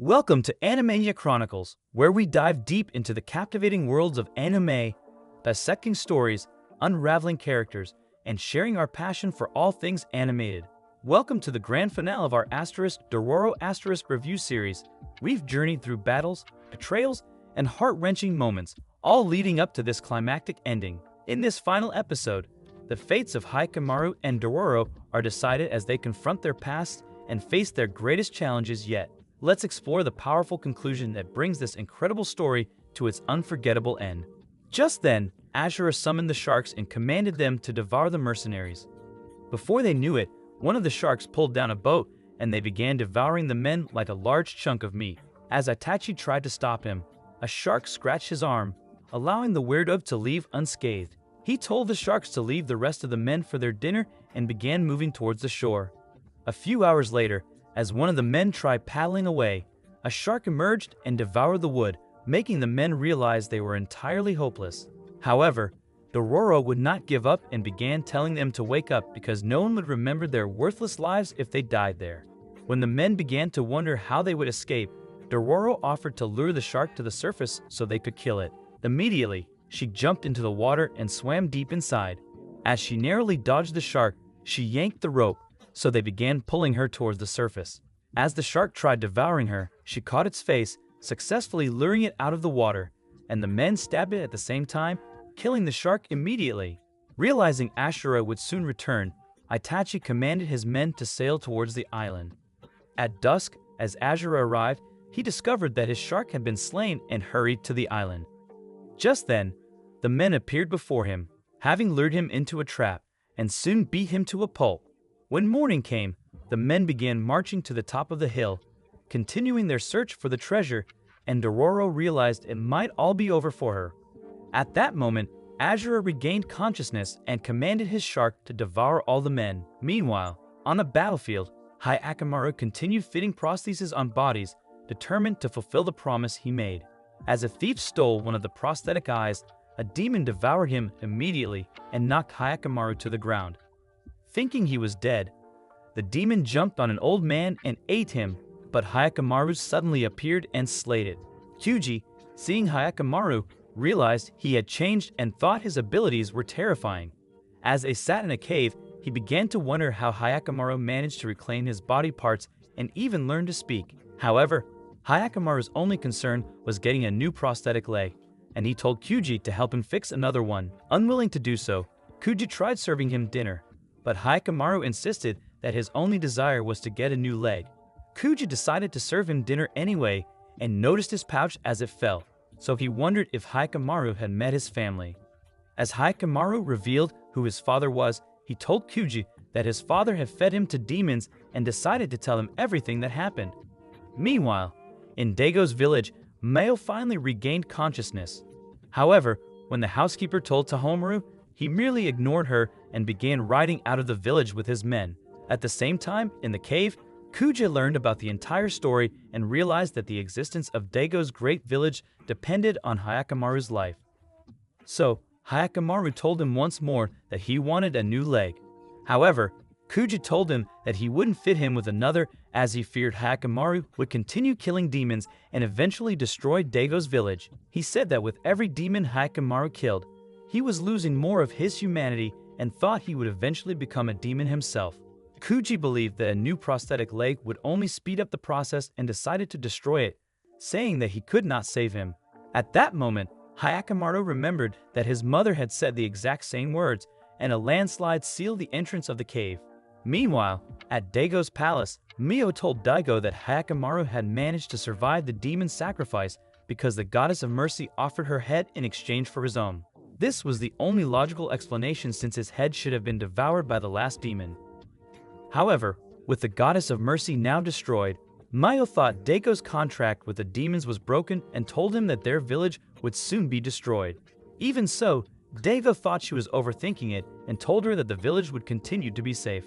Welcome to Animania Chronicles, where we dive deep into the captivating worlds of anime, dissecting stories, unraveling characters, and sharing our passion for all things animated. Welcome to the grand finale of our Dororo review series. We've journeyed through battles, betrayals, and heart-wrenching moments, all leading up to this climactic ending. In this final episode, the fates of Hyakkimaru and Dororo are decided as they confront their past and face their greatest challenges yet. Let's explore the powerful conclusion that brings this incredible story to its unforgettable end. Just then, Ashura summoned the sharks and commanded them to devour the mercenaries. Before they knew it, one of the sharks pulled down a boat and they began devouring the men like a large chunk of meat. As Itachi tried to stop him, a shark scratched his arm, allowing the weirdo to leave unscathed. He told the sharks to leave the rest of the men for their dinner and began moving towards the shore. A few hours later, as one of the men tried paddling away, a shark emerged and devoured the wood, making the men realize they were entirely hopeless. However, Dororo would not give up and began telling them to wake up because no one would remember their worthless lives if they died there. When the men began to wonder how they would escape, Dororo offered to lure the shark to the surface so they could kill it. Immediately, she jumped into the water and swam deep inside. As she narrowly dodged the shark, she yanked the rope, so they began pulling her towards the surface. As the shark tried devouring her, she caught its face, successfully luring it out of the water, and the men stabbed it at the same time, killing the shark immediately. Realizing Ashura would soon return, Itachi commanded his men to sail towards the island. At dusk, as Ashura arrived, he discovered that his shark had been slain and hurried to the island. Just then, the men appeared before him, having lured him into a trap, and soon beat him to a pulp. When morning came, the men began marching to the top of the hill, continuing their search for the treasure, and Dororo realized it might all be over for her. At that moment, Ashura regained consciousness and commanded his shark to devour all the men. Meanwhile, on the battlefield, Hyakkimaru continued fitting prostheses on bodies, determined to fulfill the promise he made. As a thief stole one of the prosthetic eyes, a demon devoured him immediately and knocked Hyakkimaru to the ground. Thinking he was dead, the demon jumped on an old man and ate him, but Hyakkimaru suddenly appeared and slayed it. Kyuji, seeing Hyakkimaru, realized he had changed and thought his abilities were terrifying. As they sat in a cave, he began to wonder how Hyakkimaru managed to reclaim his body parts and even learn to speak. However, Hyakkimaru's only concern was getting a new prosthetic leg, and he told Kyuji to help him fix another one. Unwilling to do so, Kyuji tried serving him dinner, but Hyakkimaru insisted that his only desire was to get a new leg. Kyuji decided to serve him dinner anyway and noticed his pouch as it fell, so he wondered if Hyakkimaru had met his family. As Hyakkimaru revealed who his father was, he told Kyuji that his father had fed him to demons and decided to tell him everything that happened. Meanwhile, in Daigo's village, Mayo finally regained consciousness. However, when the housekeeper told Tahomaru, he merely ignored her and began riding out of the village with his men. At the same time, in the cave, Kyuji learned about the entire story and realized that the existence of Daigo's great village depended on Hyakkimaru's life. So, Hyakkimaru told him once more that he wanted a new leg. However, Kyuji told him that he wouldn't fit him with another as he feared Hyakkimaru would continue killing demons and eventually destroy Daigo's village. He said that with every demon Hyakkimaru killed, he was losing more of his humanity and thought he would eventually become a demon himself. Kyuji believed that a new prosthetic leg would only speed up the process and decided to destroy it, saying that he could not save him. At that moment, Hyakkimaru remembered that his mother had said the exact same words, and a landslide sealed the entrance of the cave. Meanwhile, at Daigo's palace, Mio told Daigo that Hyakkimaru had managed to survive the demon sacrifice because the goddess of mercy offered her head in exchange for his own. This was the only logical explanation since his head should have been devoured by the last demon. However, with the goddess of mercy now destroyed, Mayo thought Daigo's contract with the demons was broken and told him that their village would soon be destroyed. Even so, Daigo thought she was overthinking it and told her that the village would continue to be safe.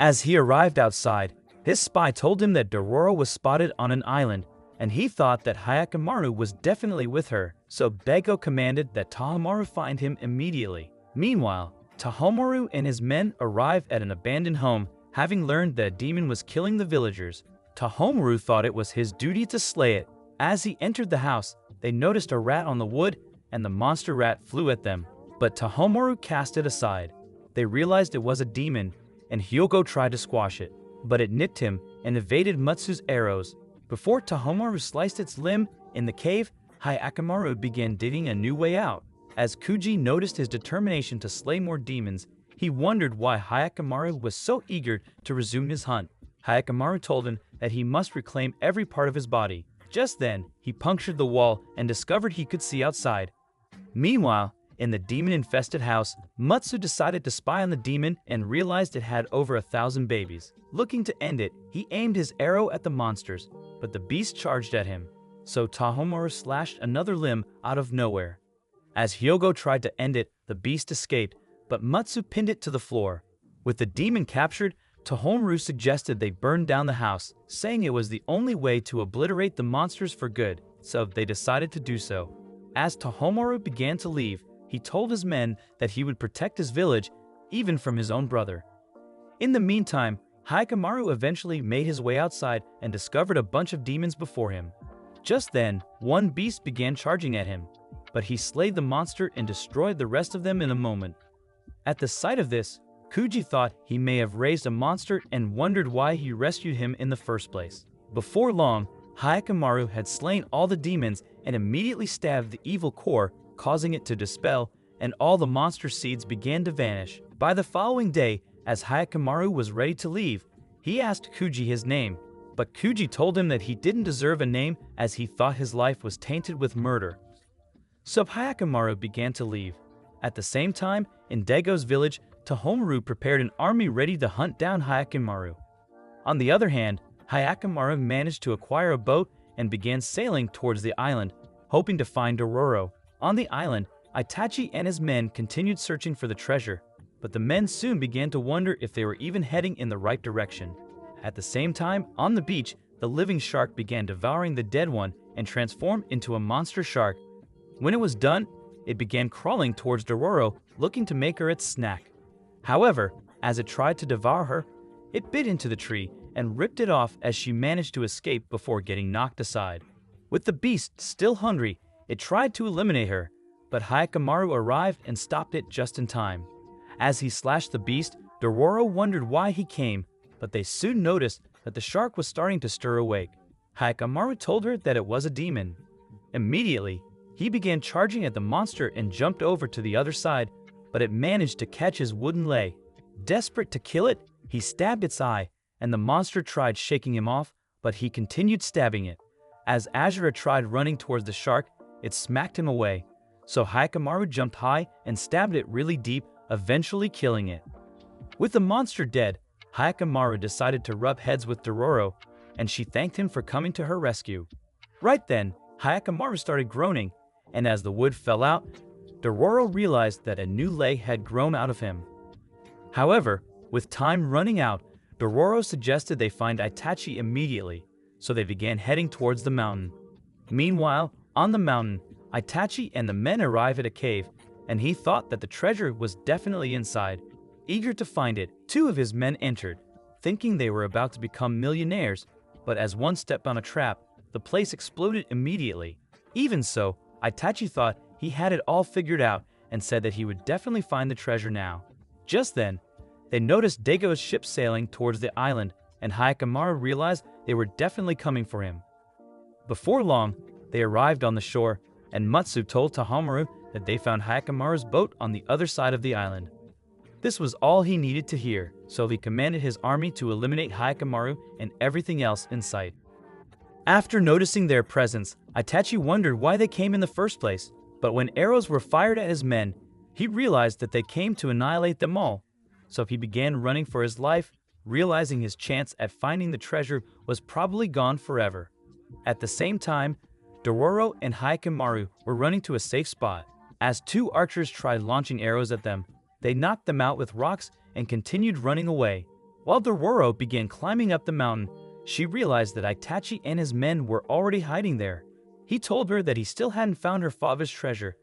As he arrived outside, his spy told him that Dororo was spotted on an island, and he thought that Hyakkimaru was definitely with her, so Daigo commanded that Tahomaru find him immediately. Meanwhile, Tahomaru and his men arrived at an abandoned home, having learned that a demon was killing the villagers. Tahomaru thought it was his duty to slay it. As he entered the house, they noticed a rat on the wood, and the monster rat flew at them. But Tahomaru cast it aside. They realized it was a demon, and Hyugo tried to squash it, but it nipped him and evaded Matsu's arrows. Before Tahomaru sliced its limb in the cave, Hyakkimaru began digging a new way out. As Kuji noticed his determination to slay more demons, he wondered why Hyakkimaru was so eager to resume his hunt. Hyakkimaru told him that he must reclaim every part of his body. Just then, he punctured the wall and discovered he could see outside. Meanwhile, in the demon-infested house, Matsu decided to spy on the demon and realized it had over 1,000 babies. Looking to end it, he aimed his arrow at the monsters, but the beast charged at him. So Tahomaru slashed another limb out of nowhere. As Hyugo tried to end it, the beast escaped, but Matsu pinned it to the floor. With the demon captured, Tahomaru suggested they burn down the house, saying it was the only way to obliterate the monsters for good, so they decided to do so. As Tahomaru began to leave, he told his men that he would protect his village, even from his own brother. In the meantime, Hyakkimaru eventually made his way outside and discovered a bunch of demons before him. Just then, one beast began charging at him, but he slayed the monster and destroyed the rest of them in a moment. At the sight of this, Kuji thought he may have raised a monster and wondered why he rescued him in the first place. Before long, Hyakkimaru had slain all the demons and immediately stabbed the evil core, causing it to dispel, and all the monster seeds began to vanish. By the following day, as Hyakkimaru was ready to leave, he asked Kuji his name, but Kuji told him that he didn't deserve a name as he thought his life was tainted with murder. So Hyakkimaru began to leave. At the same time, in Dago's village, Tahomaru prepared an army ready to hunt down Hyakkimaru. On the other hand, Hyakkimaru managed to acquire a boat and began sailing towards the island, hoping to find Dororo. On the island, Itachi and his men continued searching for the treasure, but the men soon began to wonder if they were even heading in the right direction. At the same time, on the beach, the living shark began devouring the dead one and transformed into a monster shark. When it was done, it began crawling towards Dororo, looking to make her its snack. However, as it tried to devour her, it bit into the tree and ripped it off as she managed to escape before getting knocked aside. With the beast still hungry, it tried to eliminate her, but Hyakkimaru arrived and stopped it just in time. As he slashed the beast, Dororo wondered why he came, but they soon noticed that the shark was starting to stir awake. Hyakkimaru told her that it was a demon. Immediately, he began charging at the monster and jumped over to the other side, but it managed to catch his wooden leg. Desperate to kill it, he stabbed its eye, and the monster tried shaking him off, but he continued stabbing it. As Azura tried running towards the shark, it smacked him away, so Hyakkimaru jumped high and stabbed it really deep, eventually killing it. With the monster dead, Hyakkimaru decided to rub heads with Dororo, and she thanked him for coming to her rescue. Right then, Hyakkimaru started groaning, and as the wood fell out, Dororo realized that a new leg had grown out of him. However, with time running out, Dororo suggested they find Itachi immediately, so they began heading towards the mountain. Meanwhile, on the mountain, Itachi and the men arrive at a cave, and he thought that the treasure was definitely inside. Eager to find it, two of his men entered, thinking they were about to become millionaires, but as one stepped on a trap, the place exploded immediately. Even so, Itachi thought he had it all figured out and said that he would definitely find the treasure now. Just then, they noticed Dago's ship sailing towards the island, and Hyakkimaru realized they were definitely coming for him. Before long, they arrived on the shore, and Matsu told Tahomaru that they found Hyakkimaru's boat on the other side of the island. This was all he needed to hear, so he commanded his army to eliminate Hyakkimaru and everything else in sight. After noticing their presence, Itachi wondered why they came in the first place, but when arrows were fired at his men, he realized that they came to annihilate them all. So he began running for his life, realizing his chance at finding the treasure was probably gone forever. At the same time, Dororo and Hyakkimaru were running to a safe spot. As two archers tried launching arrows at them, they knocked them out with rocks and continued running away. While Dororo began climbing up the mountain, she realized that Itachi and his men were already hiding there. He told her that he still hadn't found her father's treasure,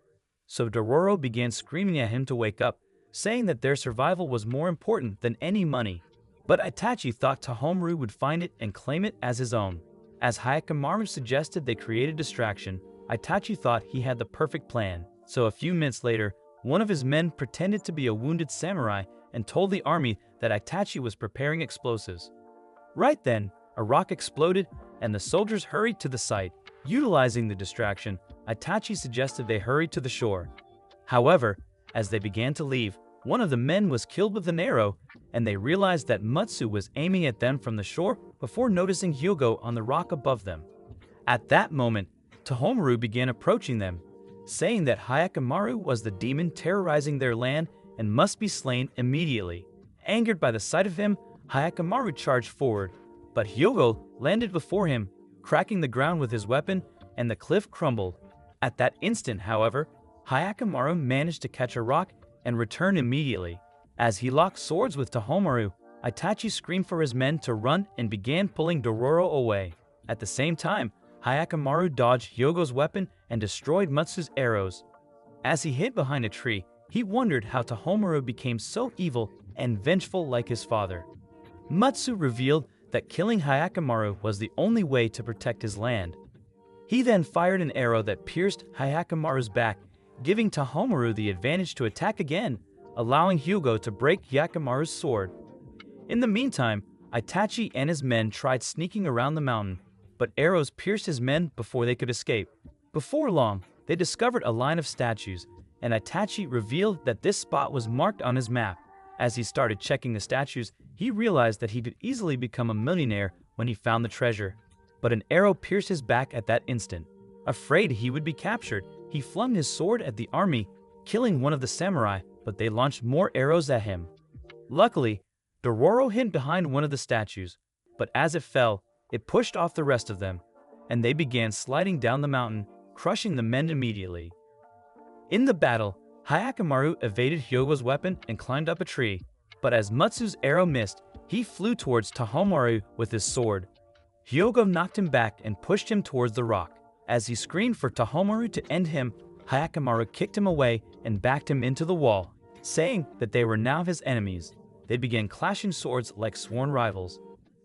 so Dororo began screaming at him to wake up, saying that their survival was more important than any money. But Itachi thought Tohomaru would find it and claim it as his own. As Hyakkimaru suggested they create a distraction, Itachi thought he had the perfect plan. So a few minutes later, one of his men pretended to be a wounded samurai and told the army that Itachi was preparing explosives. Right then, a rock exploded and the soldiers hurried to the site. Utilizing the distraction, Itachi suggested they hurry to the shore. However, as they began to leave, one of the men was killed with an arrow, and they realized that Mutsu was aiming at them from the shore before noticing Hyogo on the rock above them. At that moment, Tohomaru began approaching them, saying that Hyakkimaru was the demon terrorizing their land and must be slain immediately. Angered by the sight of him, Hyakkimaru charged forward, but Hyogo landed before him, cracking the ground with his weapon, and the cliff crumbled. At that instant, however, Hyakkimaru managed to catch a rock and return immediately. As he locked swords with Tohomaru, Itachi screamed for his men to run and began pulling Dororo away. At the same time, Hyakkimaru dodged Hyogo's weapon and destroyed Mutsu's arrows. As he hid behind a tree, he wondered how Tohomaru became so evil and vengeful like his father. Mutsu revealed that killing Hyakkimaru was the only way to protect his land. He then fired an arrow that pierced Hyakkimaru's back, giving Tohomaru the advantage to attack again, allowing Hyogo to break Hyakkimaru's sword. In the meantime, Itachi and his men tried sneaking around the mountain, but arrows pierced his men before they could escape. Before long, they discovered a line of statues, and Itachi revealed that this spot was marked on his map. As he started checking the statues, he realized that he could easily become a millionaire when he found the treasure. But an arrow pierced his back at that instant. Afraid he would be captured, he flung his sword at the army, killing one of the samurai, but they launched more arrows at him. Luckily, Dororo hid behind one of the statues, but as it fell, it pushed off the rest of them, and they began sliding down the mountain, crushing the men immediately. In the battle, Hyakkimaru evaded Hyogo's weapon and climbed up a tree, but as Mutsu's arrow missed, he flew towards Tohomaru with his sword. Hyogo knocked him back and pushed him towards the rock. As he screamed for Tohomaru to end him, Hyakkimaru kicked him away and backed him into the wall, saying that they were now his enemies. They began clashing swords like sworn rivals.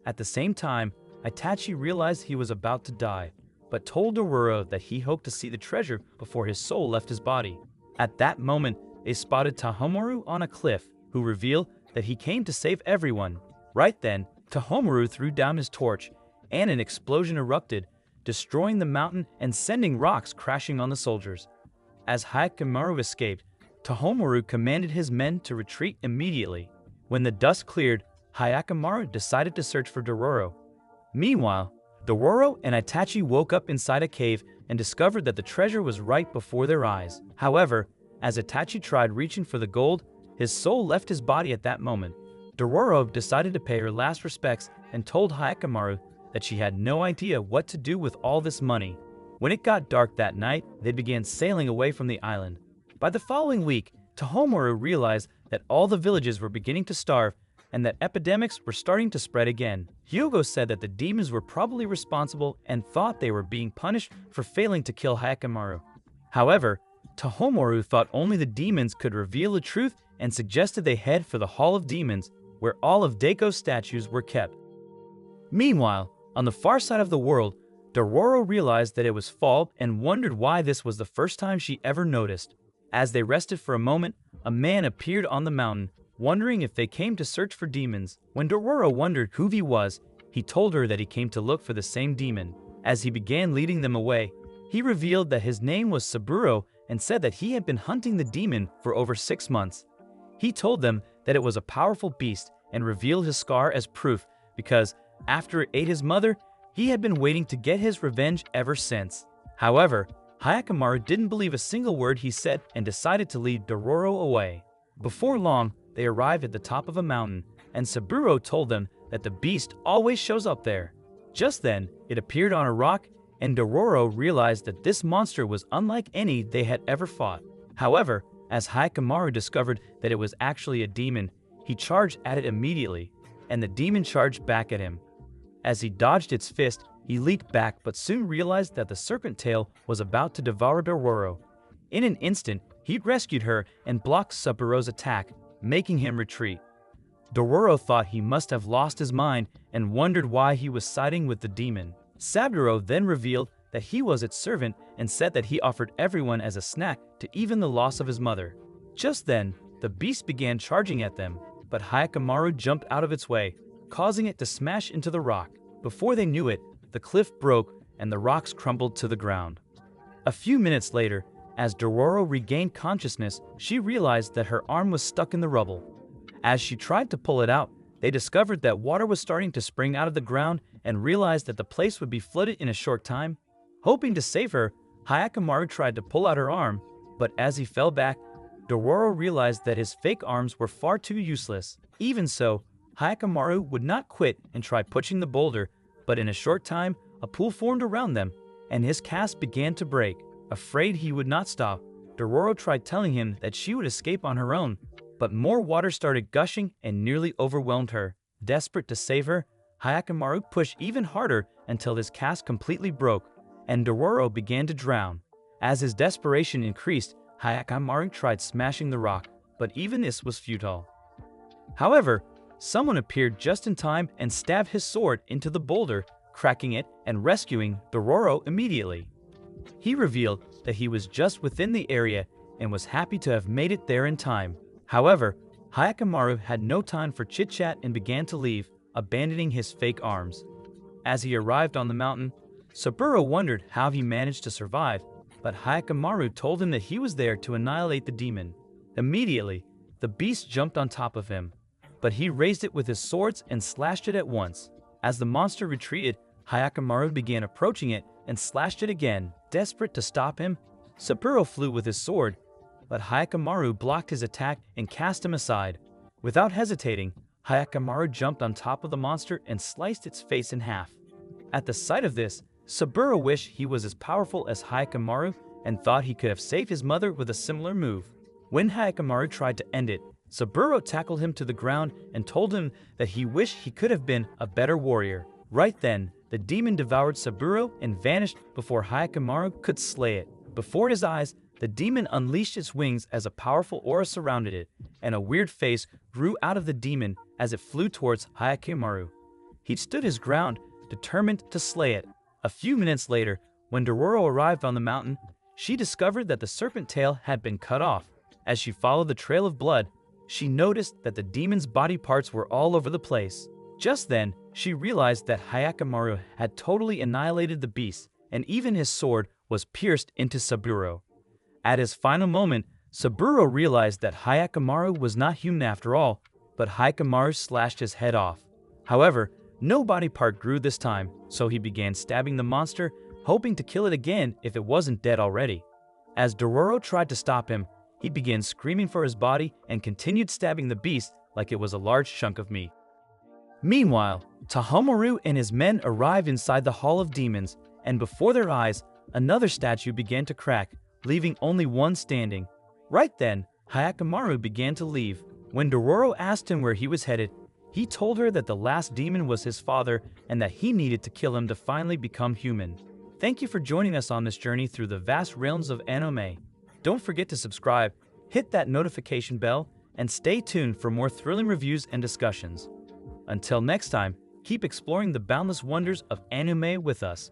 At the same time, Itachi realized he was about to die, but told Dororo that he hoped to see the treasure before his soul left his body. At that moment, they spotted Tohomaru on a cliff, who revealed that he came to save everyone. Right then, Tohomaru threw down his torch, and an explosion erupted, destroying the mountain and sending rocks crashing on the soldiers. As Hyakkimaru escaped, Tohomaru commanded his men to retreat immediately. When the dust cleared, Hyakkimaru decided to search for Dororo. Meanwhile, Dororo and Itachi woke up inside a cave and discovered that the treasure was right before their eyes. However, as Itachi tried reaching for the gold, his soul left his body at that moment. Dororo decided to pay her last respects and told Hyakkimaru that she had no idea what to do with all this money. When it got dark that night, they began sailing away from the island. By the following week, Tohomaru realized that all the villages were beginning to starve and that epidemics were starting to spread again. Hyogo said that the demons were probably responsible and thought they were being punished for failing to kill Hyakkimaru. However, Tohomaru thought only the demons could reveal the truth and suggested they head for the Hall of Demons, where all of Deiko's statues were kept. Meanwhile, on the far side of the world, Dororo realized that it was fall and wondered why this was the first time she ever noticed. As they rested for a moment, a man appeared on the mountain, wondering if they came to search for demons. When Dororo wondered who he was, he told her that he came to look for the same demon. As he began leading them away, he revealed that his name was Saburo and said that he had been hunting the demon for over 6 months. He told them that it was a powerful beast and revealed his scar as proof because, after it ate his mother, he had been waiting to get his revenge ever since. However, Hyakkimaru didn't believe a single word he said and decided to lead Dororo away. Before long, they arrived at the top of a mountain, and Saburo told them that the beast always shows up there. Just then, it appeared on a rock, and Dororo realized that this monster was unlike any they had ever fought. However, as Hyakkimaru discovered that it was actually a demon, he charged at it immediately, and the demon charged back at him. As he dodged its fist, he leaped back but soon realized that the serpent tail was about to devour Dororo. In an instant, he rescued her and blocked Saburo's attack, making him retreat. Dororo thought he must have lost his mind and wondered why he was siding with the demon. Saburo then revealed that he was its servant and said that he offered everyone as a snack to even the loss of his mother. Just then, the beast began charging at them, but Hyakkimaru jumped out of its way, causing it to smash into the rock. Before they knew it, the cliff broke and the rocks crumbled to the ground. A few minutes later, as Dororo regained consciousness, she realized that her arm was stuck in the rubble. As she tried to pull it out, they discovered that water was starting to spring out of the ground and realized that the place would be flooded in a short time. Hoping to save her, Hyakkimaru tried to pull out her arm, but as he fell back, Dororo realized that his fake arms were far too useless. Even so, Hyakkimaru would not quit and tried pushing the boulder, but in a short time, a pool formed around them, and his cast began to break. Afraid he would not stop, Dororo tried telling him that she would escape on her own, but more water started gushing and nearly overwhelmed her. Desperate to save her, Hyakkimaru pushed even harder until his cast completely broke, and Dororo began to drown. As his desperation increased, Hyakkimaru tried smashing the rock, but even this was futile. However, someone appeared just in time and stabbed his sword into the boulder, cracking it and rescuing Dororo immediately. He revealed that he was just within the area and was happy to have made it there in time. However, Hyakkimaru had no time for chit-chat and began to leave, abandoning his fake arms. As he arrived on the mountain, Saburo wondered how he managed to survive, but Hyakkimaru told him that he was there to annihilate the demon. Immediately, the beast jumped on top of him, but he raised it with his swords and slashed it at once. As the monster retreated, Hyakkimaru began approaching it and slashed it again. Desperate to stop him, Saburo flew with his sword, but Hyakkimaru blocked his attack and cast him aside. Without hesitating, Hyakkimaru jumped on top of the monster and sliced its face in half. At the sight of this, Saburo wished he was as powerful as Hyakkimaru and thought he could have saved his mother with a similar move. When Hyakkimaru tried to end it, Saburo tackled him to the ground and told him that he wished he could have been a better warrior. Right then, the demon devoured Saburo and vanished before Hyakkimaru could slay it. Before his eyes, the demon unleashed its wings as a powerful aura surrounded it, and a weird face grew out of the demon as it flew towards Hyakkimaru. He stood his ground, determined to slay it. A few minutes later, when Dororo arrived on the mountain, she discovered that the serpent tail had been cut off. As she followed the trail of blood, she noticed that the demon's body parts were all over the place. Just then, she realized that Hyakkimaru had totally annihilated the beast, and even his sword was pierced into Saburo. At his final moment, Saburo realized that Hyakkimaru was not human after all, but Hyakkimaru slashed his head off. However, no body part grew this time, so he began stabbing the monster, hoping to kill it again if it wasn't dead already. As Dororo tried to stop him, he began screaming for his body and continued stabbing the beast like it was a large chunk of meat. Meanwhile, Tahomaru and his men arrived inside the Hall of Demons, and before their eyes, another statue began to crack, leaving only one standing. Right then, Hyakkimaru began to leave. When Dororo asked him where he was headed, he told her that the last demon was his father and that he needed to kill him to finally become human. Thank you for joining us on this journey through the vast realms of anime. Don't forget to subscribe, hit that notification bell, and stay tuned for more thrilling reviews and discussions. Until next time, keep exploring the boundless wonders of anime with us.